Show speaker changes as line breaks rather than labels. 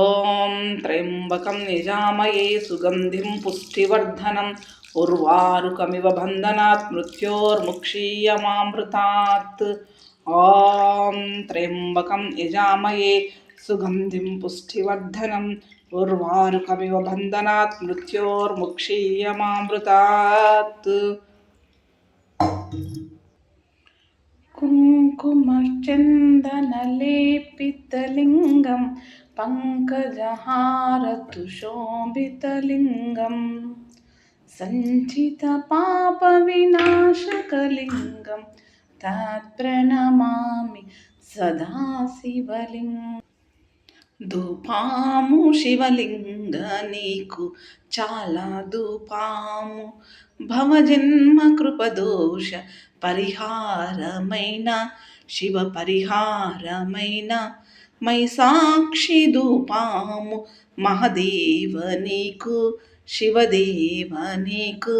ఓం త్ర్యంబకం యజామహే సుగంధిం పుష్టివర్ధనం ఉర్వారుకమివ బంధనాత్ మృత్యోర్ముక్షీయమామృతాత్. ఓం త్ర్యంబకం యజామహే సుగంధిం పుష్టివర్ధనం ఉర్వారుకమివ బంధనాత్ మృత్యోర్ముక్షీయమామృతాత్. కుంకుమచందనలేపితలింగం పంకజహారతుషోభితలింగం సంచితపాపవినాశకలింగం తత్ప్రణమామి సదా శివలింగం. ధూపాము శివలింగ నీకు చాలా ధూపాము, భవజన్మ కృపదోష పరిహారమైన శివ పరిహారమైన మై సాక్షి ధూపాము మహదేవ నీకు శివదేవ నీకు.